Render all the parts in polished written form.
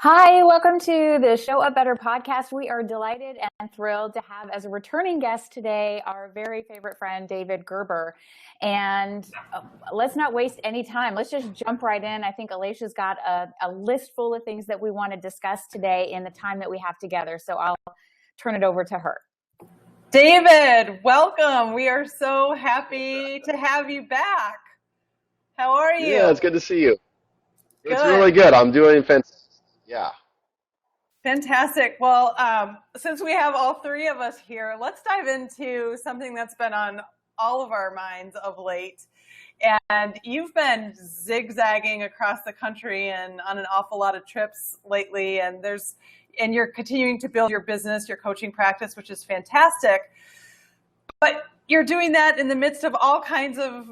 Hi, welcome to the Show Up Better podcast. We are delighted and thrilled to have as a returning guest today our very favorite friend, David Gerber. And let's not waste any time. Let's just jump right in. I think Alicia's got a list full of things that we want to discuss today in the time that we have together. So I'll turn it over to her. David, welcome. We are so happy to have you back. How are you? Yeah, it's good to see you. It's Good. really good. I'm doing fantastic. Yeah. Fantastic. Well, since we have all three of us here, let's dive into something that's been on all of our minds of late. And you've been zigzagging across the country and on an awful lot of trips lately. And you're continuing to build your business, your coaching practice, which is fantastic. But you're doing that in the midst of all kinds of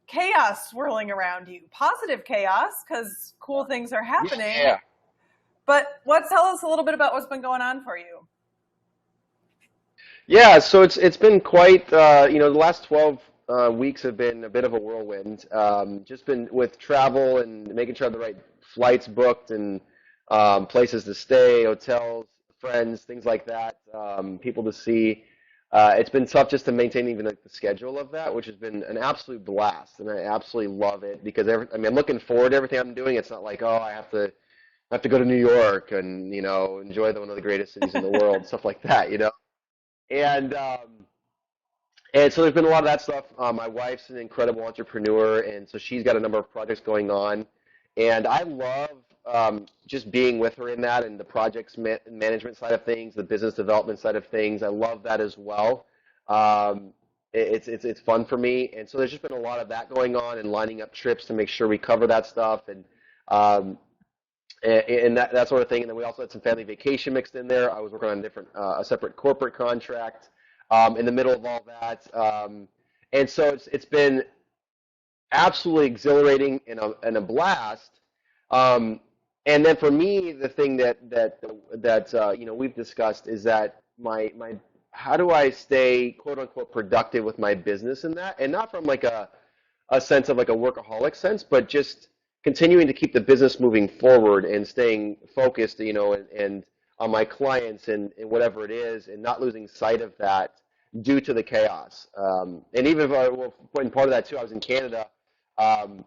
chaos swirling around you. Positive chaos, because cool things are happening. Yeah. But tell us a little bit about what's been going on for you. Yeah, so it's been quite, the last 12 weeks have been a bit of a whirlwind. Just been with travel and making sure I have the right flights booked and places to stay, hotels, friends, things like that, people to see. It's been tough just to maintain even the schedule of that, which has been an absolute blast, and I absolutely love it because I'm looking forward to everything I'm doing. It's not like, oh, I have to go to New York and enjoy one of the greatest cities in the world, stuff like that, And so there's been a lot of that stuff. My wife's an incredible entrepreneur, and so she's got a number of projects going on, and I love just being with her in that and the projects management side of things, the business development side of things. I love that as well. It's fun for me, and so there's just been a lot of that going on and lining up trips to make sure we cover that stuff and that sort of thing. And then we also had some family vacation mixed in there. I was working on a separate corporate contract in the middle of all that. And so it's been absolutely exhilarating and a blast. And then for me, the thing that we've discussed is that my how do I stay quote unquote productive with my business in that, and not from like a sense of like a workaholic sense, but just continuing to keep the business moving forward and staying focused, and on my clients and whatever it is, and not losing sight of that due to the chaos. And even in part of that too, I was in Canada, and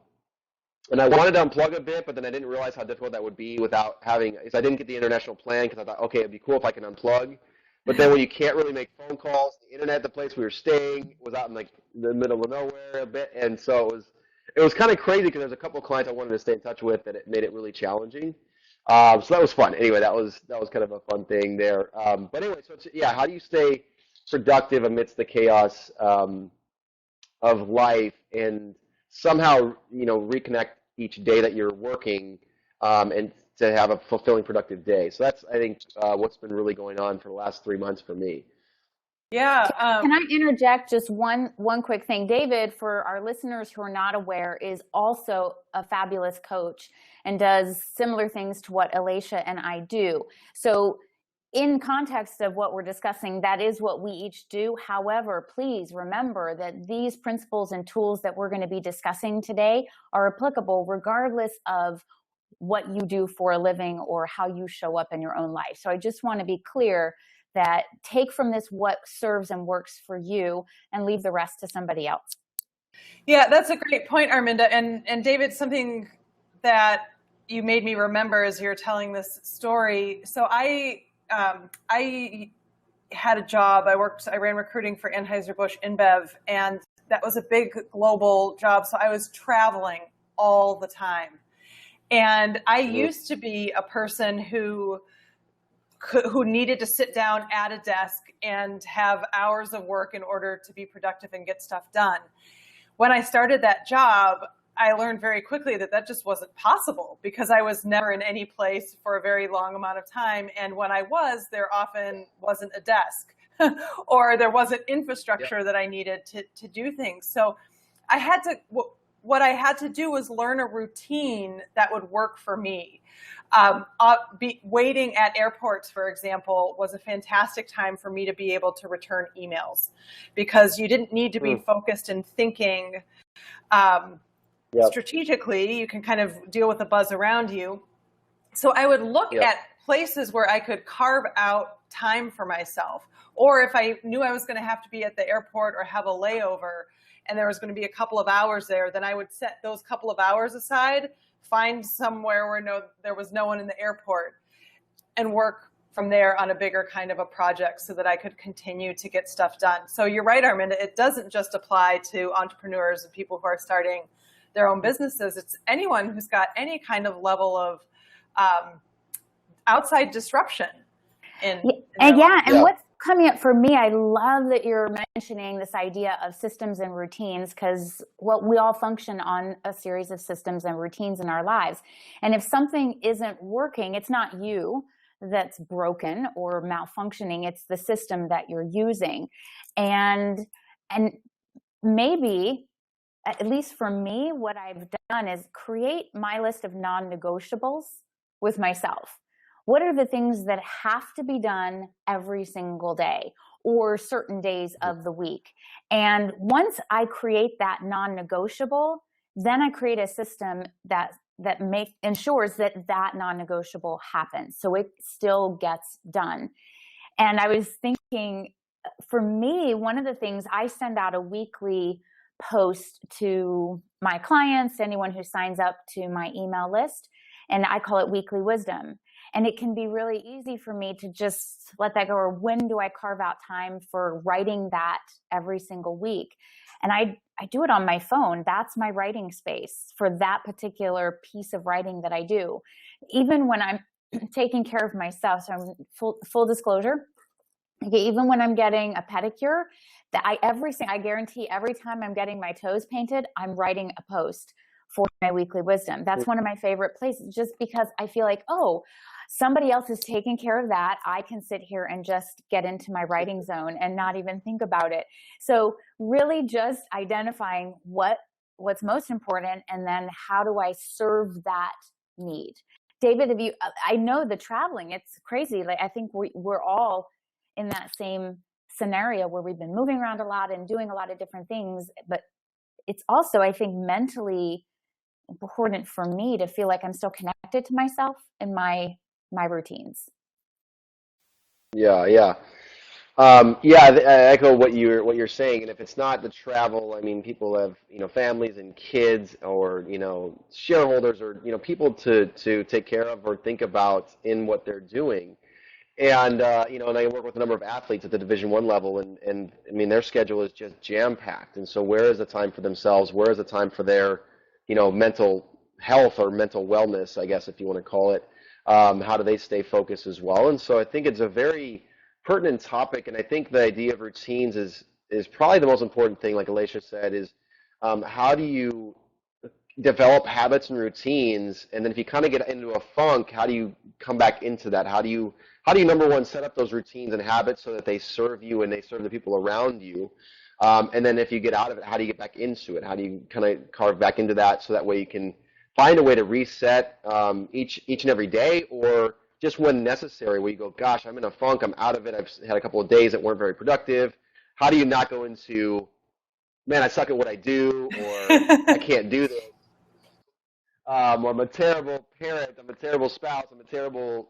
I wanted to unplug a bit, but then I didn't realize how difficult that would be without because I didn't get the international plan, because I thought, okay, it'd be cool if I can unplug. But then when you can't really make phone calls, the internet, the place we were staying was out in like the middle of nowhere a bit, and so it was kind of crazy because there's a couple of clients I wanted to stay in touch with, and it made it really challenging. So that was fun. Anyway, that was kind of a fun thing there. But anyway, so how do you stay productive amidst the chaos of life and somehow reconnect each day that you're working and to have a fulfilling, productive day? So that's, I think, what's been really going on for the last 3 months for me. Yeah. Can I interject just one quick thing? David, for our listeners who are not aware, is also a fabulous coach and does similar things to what Alicia and I do. So in context of what we're discussing, that is what we each do. However, please remember that these principles and tools that we're going to be discussing today are applicable regardless of what you do for a living or how you show up in your own life. So I just want to be clear that take from this what serves and works for you and leave the rest to somebody else. Yeah, that's a great point, Arminda. And David, something that you made me remember as you're telling this story. So I had a job. I ran recruiting for Anheuser-Busch InBev, and that was a big global job. So I was traveling all the time. And I used to be a person who needed to sit down at a desk and have hours of work in order to be productive and get stuff done. When I started that job, I learned very quickly that just wasn't possible because I was never in any place for a very long amount of time. And when I was, there often wasn't a desk or there wasn't infrastructure that I needed to do things. So what I had to do was learn a routine that would work for me. Waiting at airports, for example, was a fantastic time for me to be able to return emails because you didn't need to be focused and thinking strategically. You can kind of deal with the buzz around you. So I would look Yep. at places where I could carve out time for myself. Or if I knew I was going to have to be at the airport or have a layover and there was going to be a couple of hours there, then I would set those couple of hours aside, find somewhere where there was no one in the airport, and work from there on a bigger kind of a project so that I could continue to get stuff done. So you're right, Arminda, it doesn't just apply to entrepreneurs and people who are starting their own businesses. It's anyone who's got any kind of level of outside disruption. And what's coming up for me, I love that you're mentioning this idea of systems and routines, because we all function on a series of systems and routines in our lives. And if something isn't working, it's not you that's broken or malfunctioning, it's the system that you're using. And maybe, at least for me, what I've done is create my list of non-negotiables with myself. What are the things that have to be done every single day or certain days of the week? And once I create that non-negotiable, then I create a system that ensures that non-negotiable happens. So it still gets done. And I was thinking, for me, one of the things, I send out a weekly post to my clients, anyone who signs up to my email list, and I call it Weekly Wisdom. And it can be really easy for me to just let that go, or when do I carve out time for writing that every single week? And I do it on my phone. That's my writing space for that particular piece of writing that I do. Even when I'm taking care of myself, so I'm full disclosure, even when I'm getting a pedicure, I guarantee every time I'm getting my toes painted, I'm writing a post for my Weekly Wisdom. That's one of my favorite places, just because I feel like, oh, somebody else is taking care of that. I can sit here and just get into my writing zone and not even think about it. So really just identifying what's most important, and then how do I serve that need? David, I know the traveling, it's crazy. Like, I think we're all in that same scenario where we've been moving around a lot and doing a lot of different things, but it's also, I think, mentally important for me to feel like I'm still connected to myself and my routines. Yeah. I echo what you're saying. And if it's not the travel, I mean, people have, families and kids, or, shareholders, or, people to take care of or think about in what they're doing. And, and I work with a number of athletes at the Division I level, and I mean, their schedule is just jam-packed. And so where is the time for themselves? Where is the time for their, mental health or mental wellness, I guess, if you want to call it? How do they stay focused as well? And so I think it's a very pertinent topic, and I think the idea of routines is probably the most important thing, like Alicia said, is how do you develop habits and routines, and then if you kind of get into a funk, how do you come back into that? How do you number one, set up those routines and habits so that they serve you and they serve the people around you? And then if you get out of it, how do you get back into it? How do you kind of carve back into that so that way you can find a way to reset each and every day, or just when necessary, where you go, gosh, I'm in a funk, I'm out of it, I've had a couple of days that weren't very productive. How do you not go into, man, I suck at what I do, or I can't do this? Or I'm a terrible parent, I'm a terrible spouse, I'm a terrible,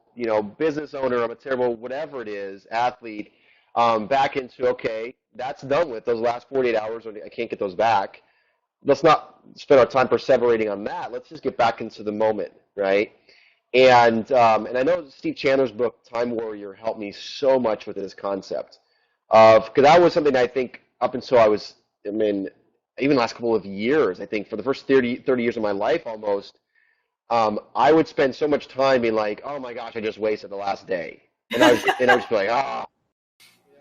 business owner, I'm a terrible whatever it is, athlete, back into, okay, that's done with, those last 48 hours, I can't get those back. Let's not spend our time perseverating on that. Let's just get back into the moment, right? And I know Steve Chandler's book, Time Warrior, helped me so much with this concept because that was something I think up until even the last couple of years, I think for the first 30 years of my life almost, I would spend so much time being like, oh my gosh, I just wasted the last day. And I was just like,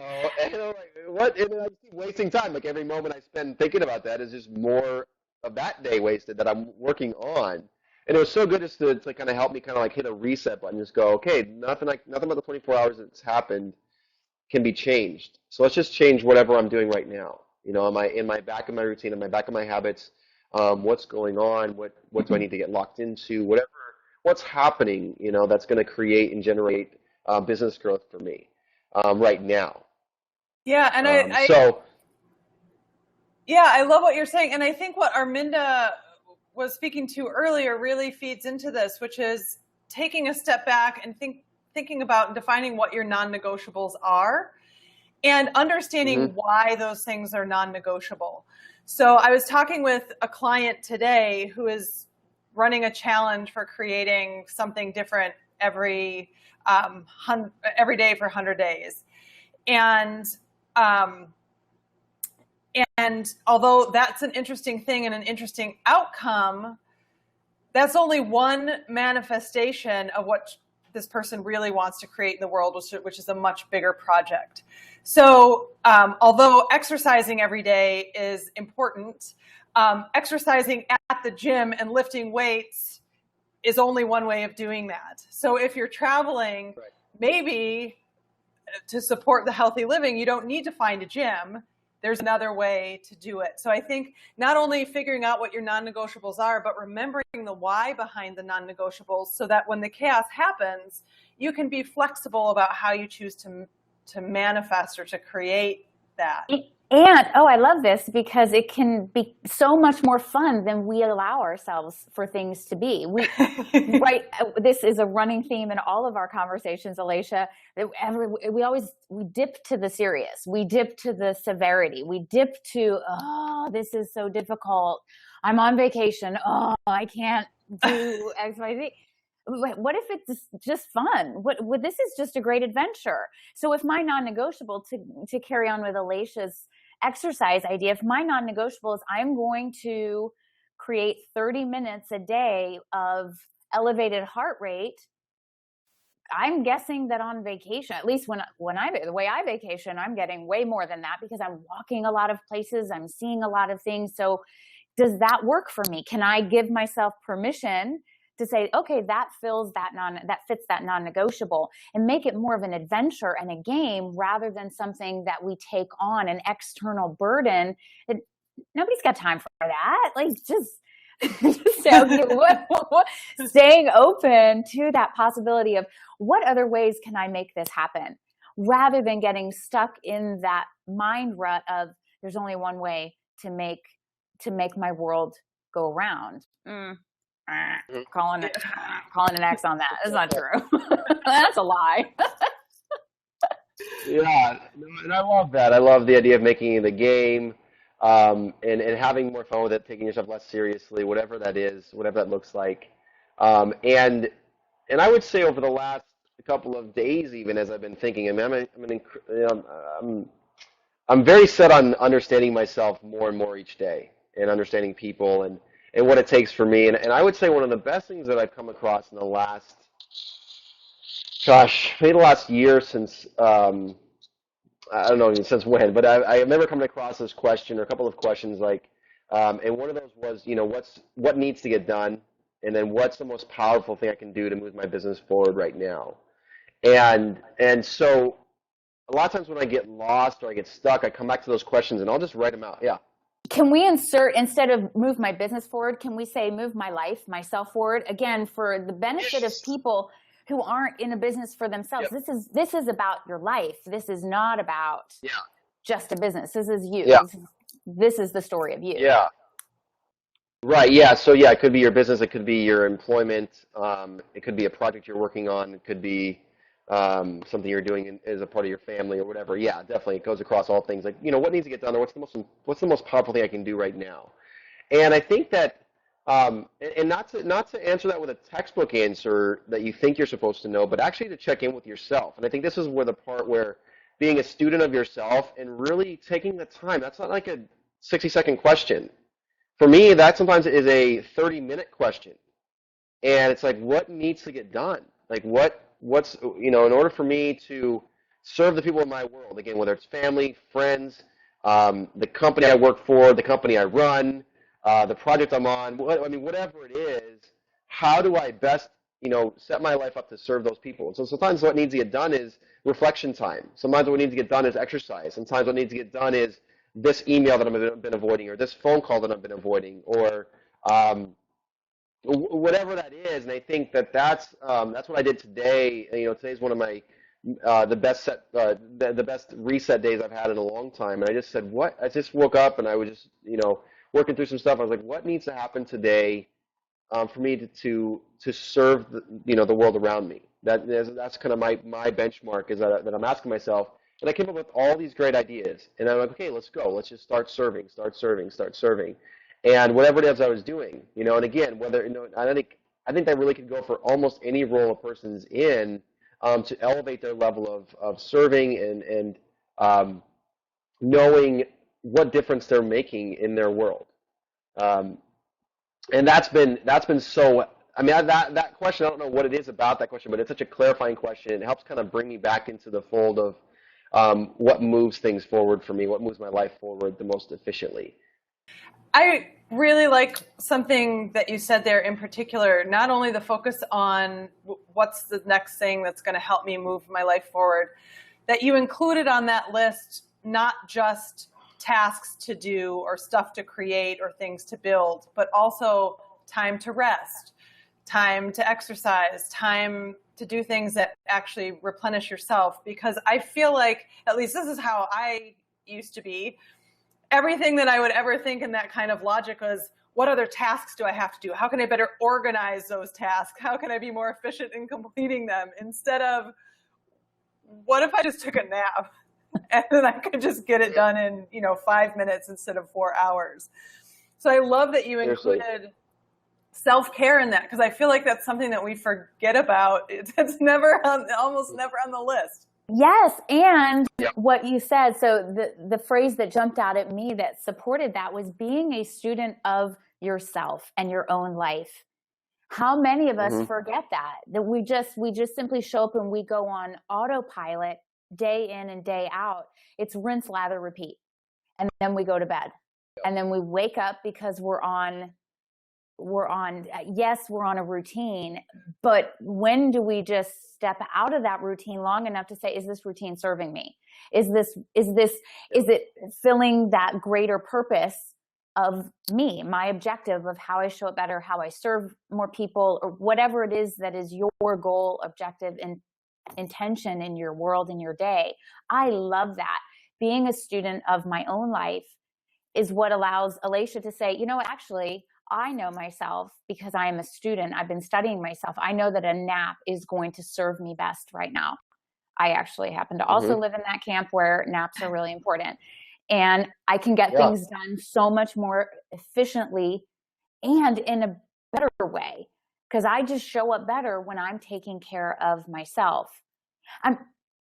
and I'm like, what? And I keep wasting time. Like every moment I spend thinking about that is just more of that day wasted that I'm working on. And it was so good just to kind of help me kind of like hit a reset button, just go, okay, nothing about the 24 hours that's happened can be changed. So let's just change whatever I'm doing right now. Am I back in my routine? Am I back in my habits? What's going on? What do I need to get locked into? What's happening, that's going to create and generate business growth for me right now. Yeah, and I love what you're saying. And I think what Arminda was speaking to earlier really feeds into this, which is taking a step back and thinking about and defining what your non-negotiables are and understanding why those things are non-negotiable. So I was talking with a client today who is running a challenge for creating something different every day for 100 days. And although that's an interesting thing and an interesting outcome, that's only one manifestation of what this person really wants to create in the world, which is a much bigger project. So although exercising every day is important, exercising at the gym and lifting weights is only one way of doing that. So if you're traveling, maybe to support the healthy living, you don't need to find a gym. There's another way to do it. So I think not only figuring out what your non-negotiables are, but remembering the why behind the non-negotiables so that when the chaos happens, you can be flexible about how you choose to manifest or to create that. And, I love this because it can be so much more fun than we allow ourselves for things to be. Right. This is a running theme in all of our conversations, Alicia. We dip to the serious. We dip to the severity. We dip to, this is so difficult. I'm on vacation. I can't do X, Y, Z. What if it's just fun? This is just a great adventure. So if my non-negotiable, to carry on with Alicia's exercise idea, if my non-negotiable is I'm going to create 30 minutes a day of elevated heart rate, I'm guessing that on vacation, at least the way I vacation, I'm getting way more than that because I'm walking a lot of places, I'm seeing a lot of things. So does that work for me? Can I give myself permission to say, okay, that fits that non-negotiable, and make it more of an adventure and a game rather than something that we take on, an external burden. Nobody's got time for that. Like staying open to that possibility of what other ways can I make this happen, rather than getting stuck in that mind rut of there's only one way to make my world go around. Calling an X on that. It's not true. That's a lie. Yeah, and I love that. I love the idea of making it a game, and having more fun with it, taking yourself less seriously, whatever that is, whatever that looks like. And I would say over the last couple of days, even as I've been thinking, I'm very set on understanding myself more and more each day, and understanding people and what it takes for me. And I would say one of the best things that I've come across in the last, maybe the last year since, I don't know even since when, but I remember coming across this question or a couple of questions and one of those was, what needs to get done? And then what's the most powerful thing I can do to move my business forward right now? And so a lot of times when I get lost or I get stuck, I come back to those questions and I'll just write them out. Yeah. Can we insert, instead of move my business forward, can we say move my life, myself forward? Again, for the benefit of people who aren't in a business for themselves. Yep. This is about your life. This is not about just a business. This is you. Yeah. This is the story of you. Yeah. Right. Yeah. So it could be your business. It could be your employment. It could be a project you're working on. It could be something you're doing as a part of your family or whatever. Yeah, definitely. It goes across all things. Like, what needs to get done, or what's the most powerful thing I can do right now? And I think that, and not to answer that with a textbook answer that you think you're supposed to know, but actually to check in with yourself. And I think this is where the part where being a student of yourself and really taking the time, that's not like a 60-second question. For me, that sometimes is a 30-minute question. And it's like, what needs to get done? Like, what's in order for me to serve the people in my world, again, whether it's family, friends, the company I work for, the company I run, the project I'm on, whatever it is, how do I best, set my life up to serve those people? And so sometimes what needs to get done is reflection time. Sometimes what needs to get done is exercise. Sometimes what needs to get done is this email that I've been avoiding, or this phone call that I've been avoiding, or whatever that is. And I think that's what I did today. Today's one of my the best reset days I've had in a long time. And I just said, I just woke up and I was just working through some stuff. I was like, what needs to happen today for me to serve the world around me. That's kind of my benchmark is that I'm asking myself, and I came up with all these great ideas, and I'm like, okay, let's go. Let's just start serving, and whatever it is I was doing, and again, whether I think that really could go for almost any role a person's in, to elevate their level of serving and knowing what difference they're making in their world. And that's been so. I mean, that question, I don't know what it is about that question, but it's such a clarifying question. It helps kind of bring me back into the fold of what moves things forward for me, what moves my life forward the most efficiently. I really like something that you said there in particular, not only the focus on what's the next thing that's going to help me move my life forward, that you included on that list not just tasks to do or stuff to create or things to build, but also time to rest, time to exercise, time to do things that actually replenish yourself. Because I feel like, at least this is how I used to be, everything that I would ever think in that kind of logic was, what other tasks do I have to do? How can I better organize those tasks? How can I be more efficient in completing them? Instead of, what if I just took a nap and then I could just get it done in 5 minutes instead of 4 hours? So I love that you included self-care in that, because I feel like that's something that we forget about. It's almost never on the list. Yes, and what you said, so the phrase that jumped out at me that supported that was being a student of yourself and your own life. How many of us forget that we just simply show up and we go on autopilot day in and day out. It's rinse, lather, repeat. And then we go to bed. And then we wake up because we're on a routine, but when do we just step out of that routine long enough to say, is this routine serving me? Is it filling that greater purpose of me, my objective of how I show up better, how I serve more people, or whatever it is that is your goal, objective, and intention in your world, in your day? I love that. Being a student of my own life is what allows Alicia to say, actually, I know myself because I am a student. I've been studying myself. I know that a nap is going to serve me best right now. I actually happen to also live in that camp where naps are really important. And I can get things done so much more efficiently and in a better way, because I just show up better when I'm taking care of myself.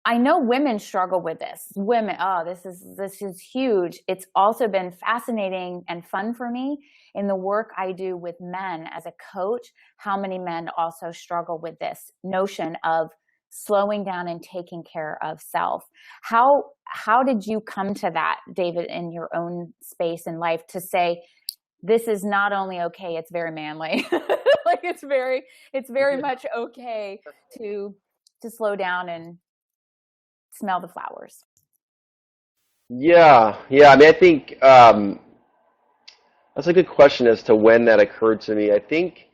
I know women struggle with this. Women, this is huge. It's also been fascinating and fun for me in the work I do with men as a coach, how many men also struggle with this notion of slowing down and taking care of self. How did you come to that, David, in your own space in life, to say, this is not only okay, it's very manly. Like it's very much okay to slow down and smell the flowers? Yeah. I mean, I think that's a good question as to when that occurred to me. I think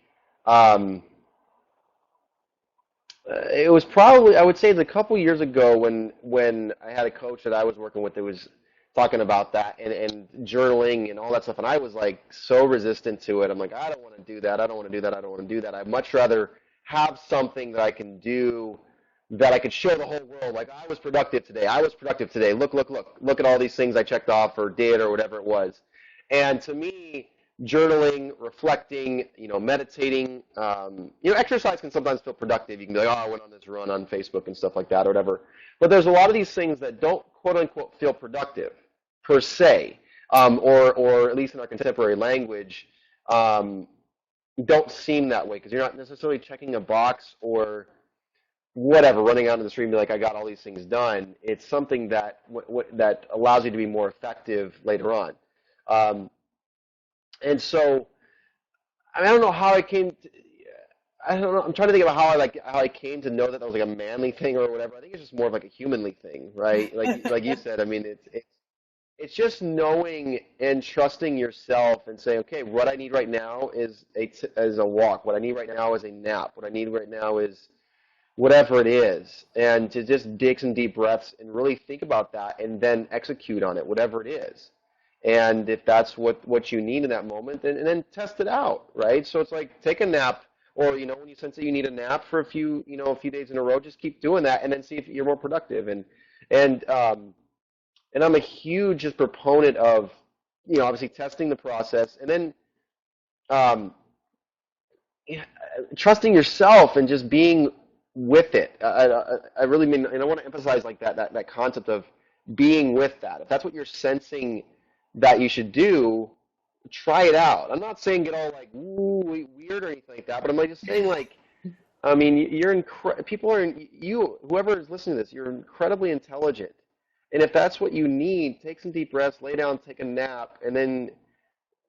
it was probably, I would say, a couple years ago when I had a coach that I was working with that was talking about that and journaling and all that stuff, and I was like so resistant to it. I'm like, I don't want to do that. I don't want to do that. I don't want to do that. I'd much rather have something that I can do that I could show the whole world, like, I was productive today. Look at all these things I checked off or did or whatever it was. And to me, journaling, reflecting, meditating, exercise can sometimes feel productive. You can be like, I went on this run on Facebook and stuff like that or whatever. But there's a lot of these things that don't, quote unquote, feel productive per se, or at least in our contemporary language, don't seem that way because you're not necessarily checking a box or whatever, running out in the street and be like, I got all these things done. It's something that that allows you to be more effective later on. And so, I mean, I don't know how I came to, I don't know. I'm trying to think about how I came to know that was like a manly thing or whatever. I think it's just more of like a humanly thing, right? Like you said. I mean, it's just knowing and trusting yourself and saying, okay, what I need right now is a walk. What I need right now is a nap. What I need right now is whatever it is, and to just take some deep breaths and really think about that and then execute on it, whatever it is. And if that's what you need in that moment, then and then test it out, right? So it's like take a nap, or when you sense that you need a nap for a few days in a row, just keep doing that, and then see if you're more productive. And and I'm a huge just proponent of obviously testing the process, and then um, yeah, trusting yourself and just being with it. I really mean, and I want to emphasize like that concept of being with that. If that's what you're sensing that you should do, try it out. I'm not saying get all like ooh weird or anything like that, but I'm like just saying like, I mean, people are whoever is listening to this, you're incredibly intelligent, and if that's what you need, take some deep breaths, lay down, take a nap, and then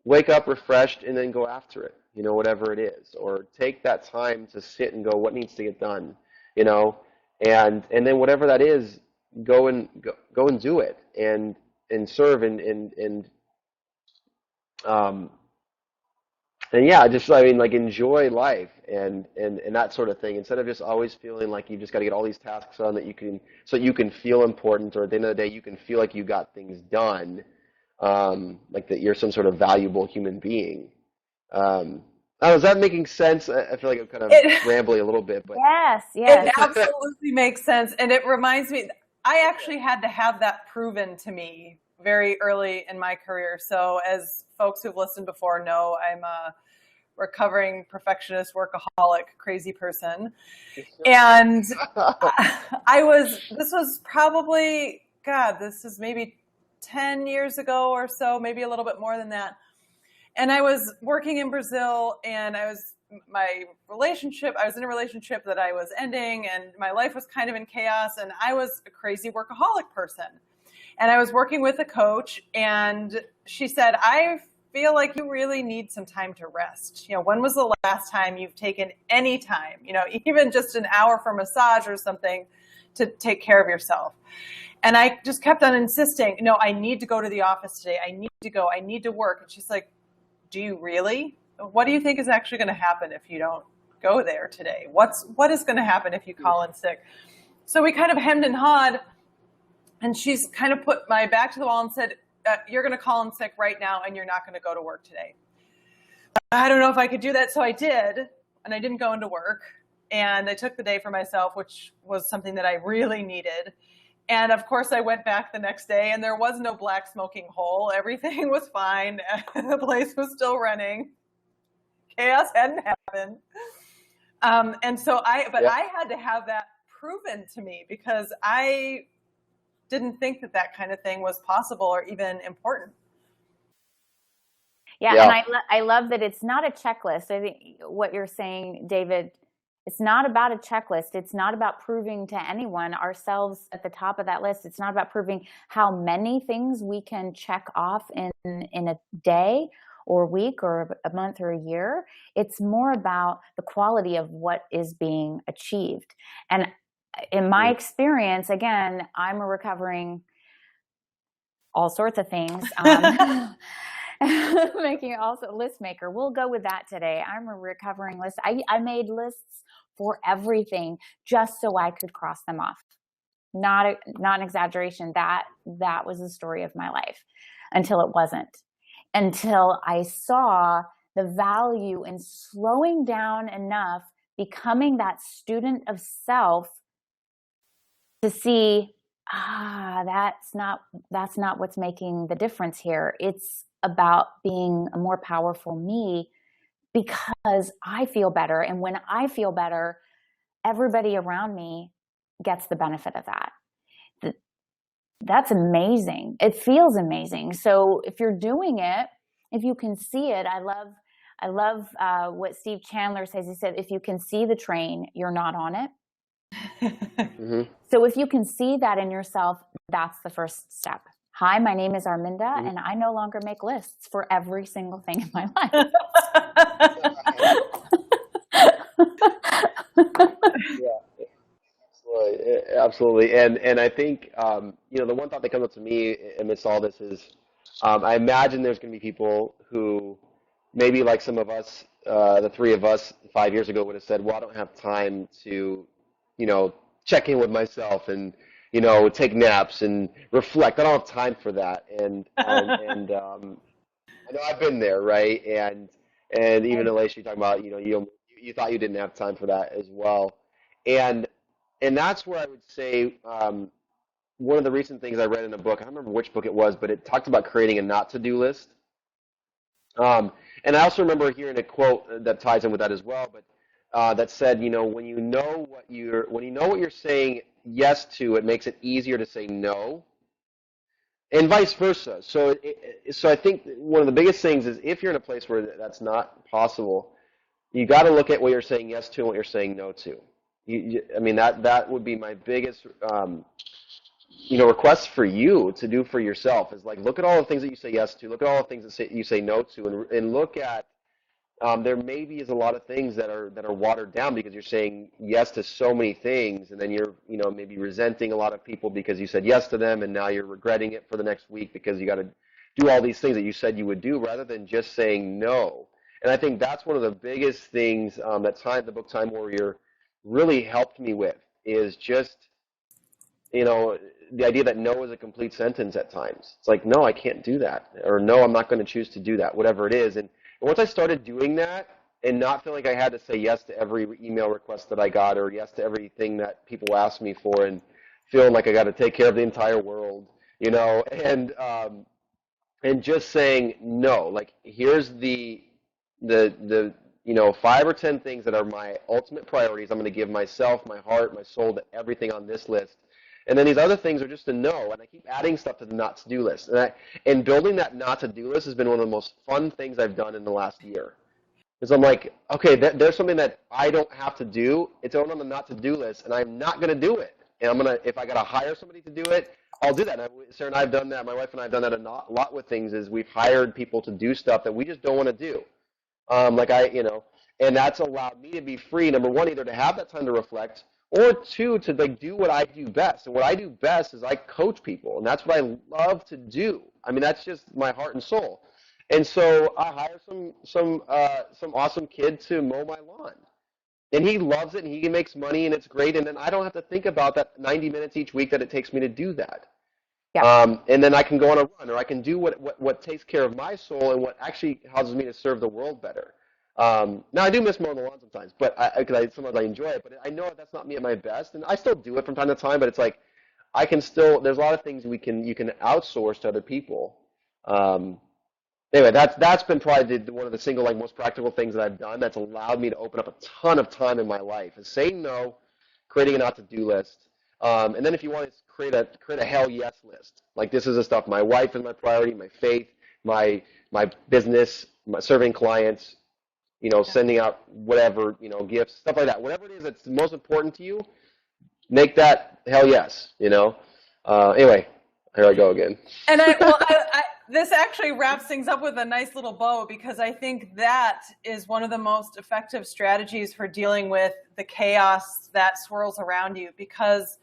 wake up refreshed, and then go after it. Whatever it is, or take that time to sit and go, what needs to get done, and then whatever that is, go and do it, and serve and yeah, just I mean like enjoy life and that sort of thing, instead of just always feeling like you just got to get all these tasks done so you can feel important, or at the end of the day you can feel like you got things done, like that you're some sort of valuable human being. Is that making sense? I feel like I'm kind of rambling a little bit, but yes. It absolutely makes sense, and it reminds me. I actually had to have that proven to me very early in my career. So, as folks who've listened before know, I'm a recovering perfectionist, workaholic, crazy person, and This was probably this is maybe 10 years ago or so, maybe a little bit more than that. And I was working in Brazil, and I was in a relationship that I was ending, and my life was kind of in chaos, and I was a crazy workaholic person. And I was working with a coach, and she said, I feel like you really need some time to rest. When was the last time you've taken any time, even just an hour for massage or something, to take care of yourself? And I just kept on insisting, no, I need to go to the office today. I need to work. And she's like, do you really? What do you think is actually going to happen if you don't go there today? What is going to happen if you call in sick? So we kind of hemmed and hawed, and she's kind of put my back to the wall and said, you're going to call in sick right now, and you're not going to go to work today. I don't know if I could do that. So I did, and I didn't go into work, and I took the day for myself, which was something that I really needed. And of course, I went back the next day, and there was no black smoking hole. Everything was fine. The place was still running. Chaos hadn't happened. And so I had to have that proven to me, because I didn't think that kind of thing was possible or even important. Yeah. And I love that it's not a checklist. I think what you're saying, David, it's not about a checklist. It's not about proving to anyone, ourselves at the top of that list. It's not about proving how many things we can check off in a day or week or a month or a year. It's more about the quality of what is being achieved. And in my experience, again, I'm a recovering all sorts of things. Making also list maker. We'll go with that today. I'm a recovering list. I made lists for everything just so I could cross them off. Not an exaggeration. That was the story of my life until it wasn't. Until I saw the value in slowing down enough, becoming that student of self to see, that's not what's making the difference here. It's about being a more powerful me, because I feel better. And when I feel better, everybody around me gets the benefit of that. That's amazing. It feels amazing. So if you're doing it, if you can see it, I love what Steve Chandler says. He said, if you can see the train, you're not on it. Mm-hmm. So if you can see that in yourself, that's the first step. Hi, my name is Arminda, and I no longer make lists for every single thing in my life. Yeah, absolutely. And I think, the one thought that comes up to me amidst all this is, I imagine there's going to be people who maybe like some of us, the three of us 5 years ago would have said, well, I don't have time to, check in with myself and, take naps and reflect. I don't have time for that. And I know I've been there, right? And even Alicia, you talking about, you thought you didn't have time for that as well. And that's where I would say one of the recent things I read in a book, I don't remember which book it was, but it talked about creating a not to do list. And I also remember hearing a quote that ties in with that as well, but that said, when you know what you're saying yes to, it makes it easier to say no, and vice versa. So I think one of the biggest things is if you're in a place where that's not possible, you got to look at what you're saying yes to and what you're saying no to. I mean, that would be my biggest request for you to do for yourself is like look at all the things that you say yes to, look at all the things that you say no to, and look at there maybe is a lot of things that are watered down because you're saying yes to so many things, and then you're maybe resenting a lot of people because you said yes to them, and now you're regretting it for the next week because you got to do all these things that you said you would do rather than just saying no. And I think that's one of the biggest things that the book Time Warrior really helped me with is just the idea that no is a complete sentence at times. It's like, no, I can't do that, or no, I'm not going to choose to do that, whatever it is. And once I started doing that and not feeling like I had to say yes to every email request that I got or yes to everything that people asked me for and feeling like I got to take care of the entire world, and just saying no, like here's the 5 or 10 things that are my ultimate priorities. I'm going to give myself, my heart, my soul to everything on this list. And then these other things are just a no, and I keep adding stuff to the not to-do list. And building that not to-do list has been one of the most fun things I've done in the last year. Because I'm like, okay, there's something that I don't have to do. It's on the not to-do list, and I'm not going to do it. And if I got to hire somebody to do it, I'll do that. Sarah and I have done that. My wife and I have done that a lot with things. Is we've hired people to do stuff that we just don't want to do. And that's allowed me to be free. Number one, either to have that time to reflect, or two, to do what I do best. And what I do best is I coach people, and that's what I love to do. I mean, that's just my heart and soul. And so I hire some awesome kid to mow my lawn, and he loves it, and he makes money, and it's great. And then I don't have to think about that 90 minutes each week that it takes me to do that. Yeah. And then I can go on a run, or I can do what takes care of my soul and what actually causes me to serve the world better. Now I do miss mowing the lawn sometimes, but sometimes I enjoy it. But I know that's not me at my best, and I still do it from time to time. But it's like I can still. There's a lot of things you can outsource to other people. Anyway, that's been probably one of the single most practical things that I've done. That's allowed me to open up a ton of time in my life. Is saying no, creating a not to do list, and then if you want to create a hell yes list. Like this is the stuff. My wife is my priority. My faith, my business, my serving clients. Sending out whatever, gifts, stuff like that. Whatever it is that's most important to you, make that hell yes, Anyway, here I go again. And this actually wraps things up with a nice little bow, because I think that is one of the most effective strategies for dealing with the chaos that swirls around you. Because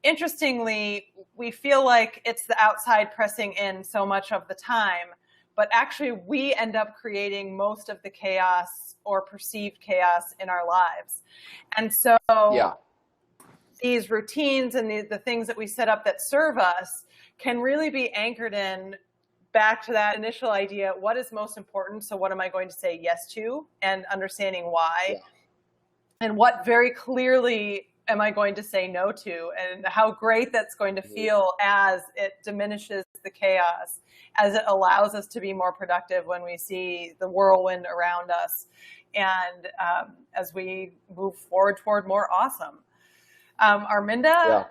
interestingly, we feel like it's the outside pressing in so much of the time, but actually we end up creating most of the chaos or perceived chaos in our lives. And so these routines and the things that we set up that serve us can really be anchored in back to that initial idea. What is most important? So what am I going to say yes to, and understanding why, and what very clearly am I going to say no to, and how great that's going to feel as it diminishes the chaos, as it allows us to be more productive when we see the whirlwind around us, and as we move forward toward more awesome. Arminda,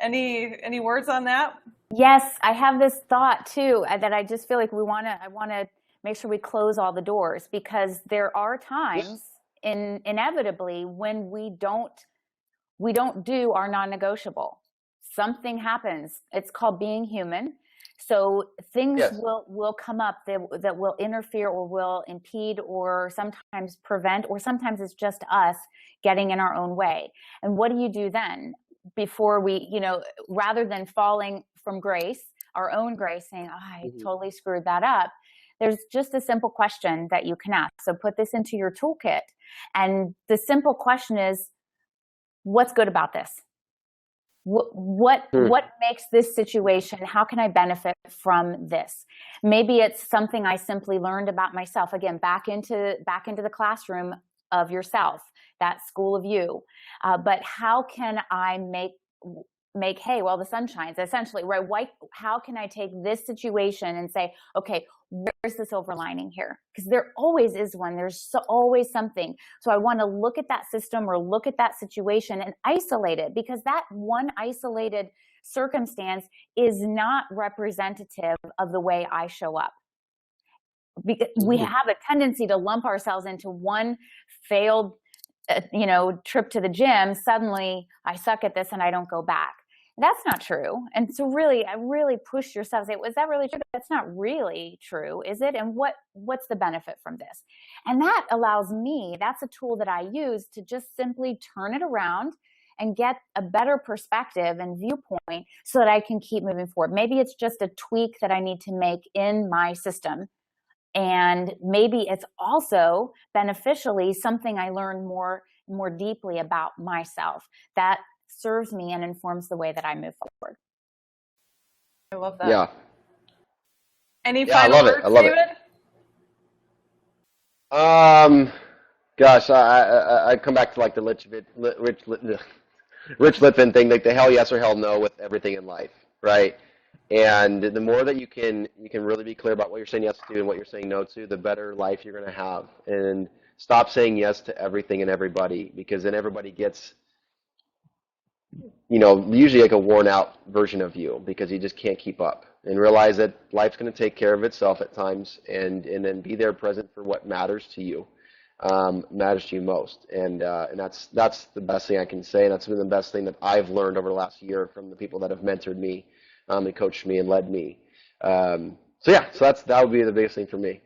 any words on that? Yes, I have this thought too that I just feel like I want to make sure we close all the doors, because there are times inevitably when we don't do our non-negotiable. Something happens. It's called being human. So things will come up that will interfere or will impede or sometimes prevent, or sometimes it's just us getting in our own way. And what do you do then? Before we, rather than falling from grace, our own grace, saying, oh, I totally screwed that up, there's just a simple question that you can ask. So put this into your toolkit. And the simple question is, what's good about this? What makes this situation? How can I benefit from this? Maybe it's something I simply learned about myself. Again, back into the classroom of yourself, that school of you. But how can I make hay while the sun shines, essentially, right? How can I take this situation and say, okay, where's the silver lining here? Because there always is one. There's always something. So I want to look at that system or look at that situation and isolate it, because that one isolated circumstance is not representative of the way I show up. Because we have a tendency to lump ourselves into one failed trip to the gym. Suddenly I suck at this and I don't go back. That's not true. And so really push yourself, say, was that really true? That's not really true, is it? And what's the benefit from this? And that allows me, that's a tool that I use to just simply turn it around and get a better perspective and viewpoint so that I can keep moving forward. Maybe it's just a tweak that I need to make in my system. And maybe it's also beneficially something I learn more deeply about myself that serves me and informs the way that I move forward. I love that. Yeah. Any final words, David? Gosh, I come back to like the Rich Litvin thing, like the hell yes or hell no with everything in life, right? And the more that you can really be clear about what you're saying yes to and what you're saying no to, the better life you're going to have. And stop saying yes to everything and everybody, because then everybody gets, usually like a worn out version of you, because you just can't keep up. And realize that life's going to take care of itself at times, and then be there present for what matters to you most. And that's the best thing I can say. And that's been the best thing that I've learned over the last year from the people that have mentored me, and coached me and led me. So that would be the biggest thing for me.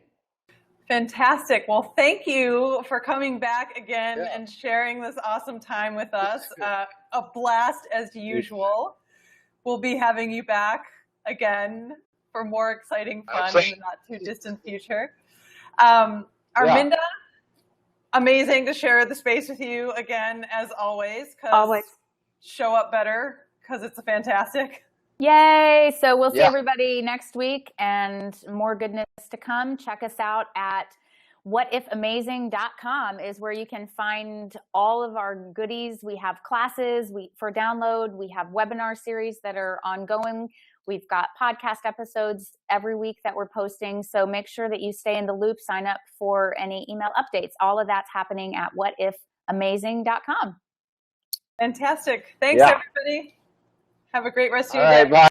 Fantastic. Well, thank you for coming back again and sharing this awesome time with us. A blast as usual. We'll be having you back again for more exciting fun in the not too distant future. Arminda, amazing to share the space with you again, as always. Always. Show up better, because it's fantastic. Yay! So we'll see everybody next week, and more goodness to come. Check us out at whatifamazing.com is where you can find all of our goodies. We have classes for download. We have webinar series that are ongoing. We've got podcast episodes every week that we're posting. So make sure that you stay in the loop. Sign up for any email updates. All of that's happening at whatifamazing.com. Fantastic. Thanks, everybody. Have a great rest of your day. Bye.